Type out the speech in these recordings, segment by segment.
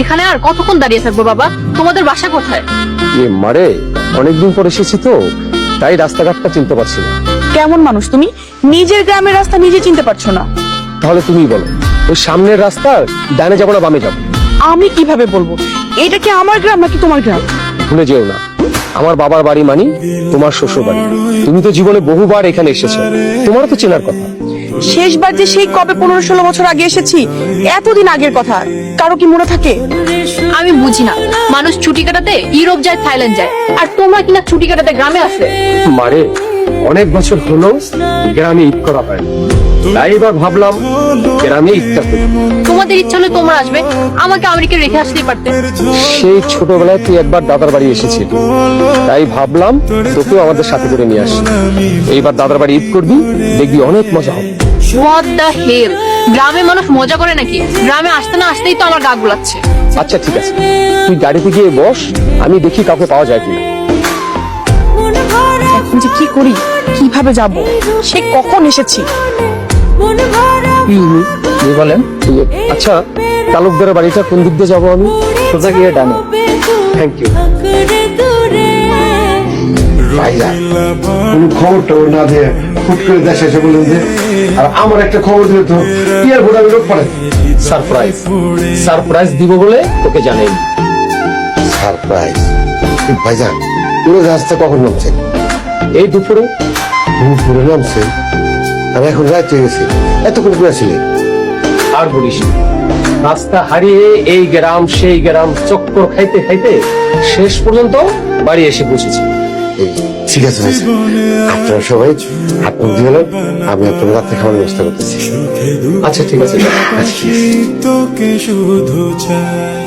এখানে আর কতক্ষণ দাঁড়িয়ে থাকবো বাবা? তোমাদের বাসা কোথায়? মারে, অনেকদিন পর এসেছি তো, তাই রাস্তাঘাটটা চিনতে পারছি না। কেমন মানুষ তুমি, নিজের গ্রামের রাস্তা নিজে চিনতে পারছো না? তাহলে তুমি বলো, ওই সামনের রাস্তার ডানে যাবো না বামে যাবো? আমি কিভাবে বলবো? এটা কি আমার গ্রাম নাকি তোমার গ্রাম? ভুলে যেও না, আমার বাবার বাড়ি মানে তোমার শ্বশুর বাড়ি। তুমি তো জীবনে বহুবার এখানে এসেছো, তোমারও তো চেনার কথা। শেষবার যে সেই কবে 15-16 বছর আগে এসেছি, এতদিন আগের কথা কারো কি মনে থাকে? আমি বুঝি না, মানুষ ছুটি কাটাতে ইউরোপ যায়, থাইল্যান্ড যায়, আর তোমরা কিনা ছুটি কাটাতে গ্রামে আসে। মারে, অনেক বছর হলো গ্রামে ঈদ করা হয় না, তাই এবার ভাবলাম গ্রামে ঈদটা করি। তোমাদের ইচ্ছা হলে তোমরা আসবে, আমাকে আমেরিকা রেখে আসতেই পারতে। সেই ছোটবেলায় তুই একবার দাদার বাড়ি এসেছিলি, তাই ভাবলাম তোকেও আমাদের সাথে করে নিয়ে আসি। এইবার দাদার বাড়ি ঈদ করবি, দেখবি অনেক মজা হবে। হোয়াট দ্য হেল, গ্রামে মানুষ মজা করে নাকি? গ্রামে আসতে না আসতেই তো আমার গা গুলাচ্ছে। আচ্ছা ঠিক আছে, তুই গাড়িতে গিয়ে বস, আমি দেখি কাউকে পাওয়া যায় কিনা। এখন যে কি করি, কিভাবে যাব? সে কখন এসেছি? কি বলেন? আচ্ছা, তালুকদারের বাড়িটা কোন দিক দিয়ে যাবো আমি? সোজা গিয়ে ডানে। Thank you. কোন খবর টবর না দিয়ে হুট করে দেশে এসে বললেন যে, আর আমার একটা খবর দিলে তো ইয়ার ভোট আমি লোক পড়ে। সারপ্রাইজ সারপ্রাইজ দিব বলে তোকে জানাই। সারপ্রাইজ? ভাইজান, উড়োজাহাজটা কখন নামছে? এই দুপুরে। দুপুরে নামছে? আমি এখন রাত হয়ে গেছি, এতক্ষণ করে ছিলেন? আর বলিস না, রাস্তা হারিয়ে এই গ্রাম সেই গ্রাম চক্কর খাইতে খাইতে শেষ পর্যন্ত বাড়ি এসে পৌঁছেছি। ঠিক আছে ভাইজান, আপনারা সবাই হাত মুখ দিয়ে গেলেন, আমি আপনার রাত্রে খাওয়ার ব্যবস্থা করতেছি। আচ্ছা ঠিক আছে। তোকে শুধু চাই।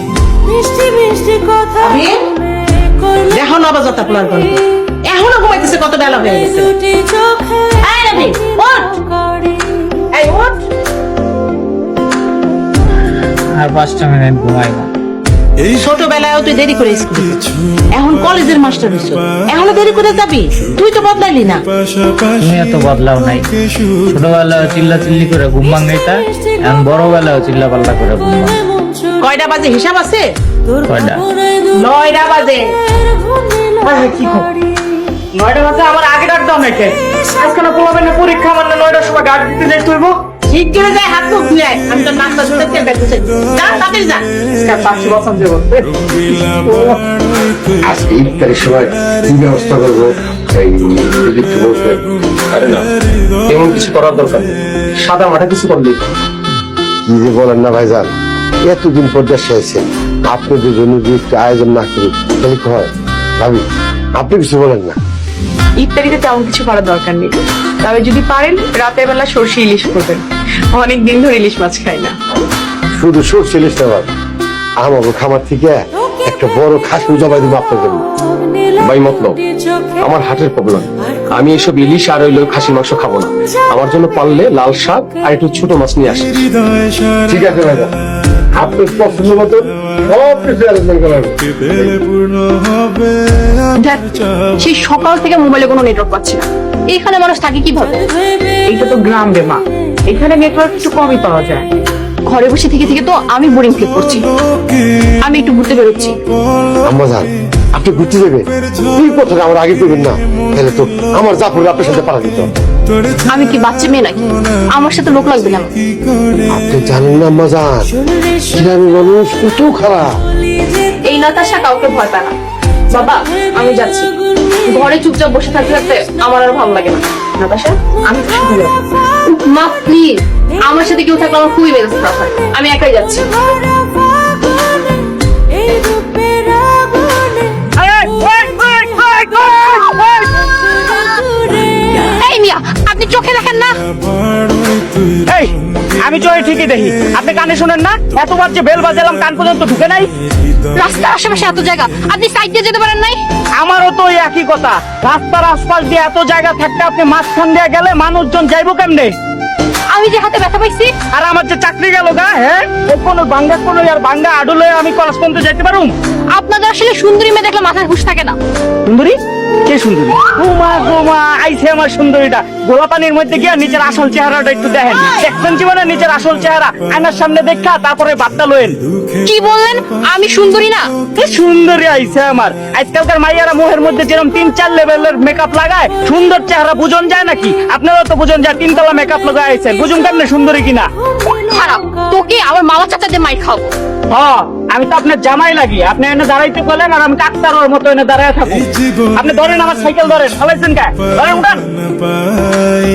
দেখো নবজাতক আপনার গল্প এখনো ঘুমাইতেছে, কত বেলা হয়ে গেছে। এই রবি, ওঠ। এই ওঠ। আর 5টা মিনিট ঘুমাইবো। ছোটবেলায় তুই দেরি করে স্কুল, এখন কলেজের মাস্টার হইছ, এখনো দেরি করে যাবি? তুই তো বদলাইলি না। তুমি এত বদলাও নাই। ছোটবেলায় চিল্লা চিল্লি করে ঘুম ভাঙাইতা, এখন বড়বেলায় চিল্লা পাল্লা করে ঘুম ভাঙ। কয়টা বাজে হিসাব আছে? কয়টা? 9টা বাজে। কি খবর? 9টা বাজে আমার আগে ডাক দাও নাকি? আজকে না পোলাবেন না পরীক্ষা, আমার না 9টার সময় গাড়ি দিতে যাই তুইব। ঠিক করে যায়, হাত মুখ ধুয়ে আয়। আমি তো নাস্তা শুনতে তেল বেঁচেছি। যা তাড়াতাড়ি যা। আজকে ইফতারের সময় কি ব্যবস্থা করবো এই যদি একটু বলতেন। আরে না, এমন কিছু করার দরকার নেই, সাদা মাঠা কিছু করলেই। কি যে বলেন না ভাইজান, এতদিন পর দেশে এসেছেন, আপনাদের জন্য যদি একটু আয়োজন না করি তাহলে কি হয়? ভাবি, আপনি কিছু বলেন না। ইত্যাদিতে তেমন কিছু করার দরকার নেই, তবে যদি পারেন রাতের বেলা সরষে ইলিশ করবেন। অনেক দিন ধরে ইলিশ মাছ খাই না। শুধু সরষে ইলিশ না, আমাকে খামার থেকে একটা বড় খাসি জবাই দিব আপনার জন্য। ভাই মতলব, আমার হার্টের প্রবলেম, আমি এসব ইলিশ আর ওই খাসির মাংস খাবো না। আমার জন্য পারলে লাল শাক আর একটু ছোট মাছ নিয়ে আসি। ঠিক আছে ভাইজান, আপনার পছন্দ মতো সব কিছু আলোচনা করা হবে। দেখ, সেই সকাল থেকে মোবাইলে কোনো নেটওয়ার্ক পাচ্ছি না। এখানে মানুষ থাকে কিভাবে? এইটা তো গ্রাম রে মা, এখানে নেটওয়ার্ক একটু কমই পাওয়া যায়। ঘরে বসে থেকে থেকে তো আমি বোরিং ফিল করছি। আমি একটু ঘুরতে বেরোচ্ছি। আম্মা যান, আপনি ঘুরতে যাবেন? এই কথাটা আমার আগে করবেন না, তাহলে তো আমার জাফর আপনার সাথে পাড়া দিত। আমি কি বাচ্চা মেয়ে নাকি? আমার সাথে লোক লাগবে কেন? আপনি জানেন না আম্মা যান, গ্রামের মানুষ কত খারাপ। এই নাতাশা কাউকে ভয় পায় না। বাবা, আমি যাচ্ছি। ঘরে চুপচাপ বসে থাকতে থাকতে আমার আর ভালো লাগে না। নাতাশা, আমি তো সাথে যাবো। মা প্লিজ, আমার সাথে কেউ থাকলে আমার খুবই মেজাজ খারাপ হয়। আমি একাই যাচ্ছি। এই মিয়া, আপনি চোখে দেখেন না? এই, আমি চোখে ঠিকই দেখি, আপনি কানে শোনেন না? এতবার যে বেল বাজালাম, কান পর্যন্ত ঢুকে নাই। রাস্তার আশেপাশে এত জায়গা, আপনি সাইড দিয়ে যেতে পারেন নাই? আমারও তো ওই একই কথা। রাস্তার আশপাশ দিয়ে এত জায়গা থাকতে আপনি মাঝখান দিয়ে গেলে মানুষজন যাইবো কেমনে? আমি যে হাতে ব্যথা পাইছি। আর আমার যে চাকরি গেল গা, হ্যাঁ, কোনো বাঙ্গা কোনো আর বাঙ্গা আডুলে আমি কলেজ পর্যন্ত যাইতে পারুম? আপনাদের আসলে সুন্দরী মেয়ে দেখলে মাথায় হুঁশ থাকে না। সুন্দরী? কে সুন্দরী? গোমা গোমা আইছে আমার সুন্দরীটা। গোলা পানির মধ্যে গিয়া নিচের আসল চেহারাটা একটু দেখেন। দেখবেন জীবনে নিচের আসল চেহারা আয়নার সামনে দেখা তারপরে বার্তা লয়েন। কি বললেন আমি সুন্দরী না? কি সুন্দরী আইছে আমার। আজকালকার মাইয়ারা মুখের মধ্যে যেরকম 3-4 লেভেলের মেকআপ লাগায়, সুন্দর চেহারা বুঝন যায় নাকি? আপনারা তো বুঝন যায় 3 তলা মেকআপ লাগায় আইছেন, বুঝুন কেমনে সুন্দরী কিনা? খারাপ, তোকে আমার মামা চাচাদের মাই খাবো। হ্যাঁ, আমি তো আপনার জামাই লাগি। আপনি এনে দাঁড়াইতে বলেন আর আমি ডাক্তারের মতো এনে দাঁড়ায় থাকুন। আপনি ধরেন আমার সাইকেল ধরেন, ফলাইছেন কে? ধরেন উঠান। পাই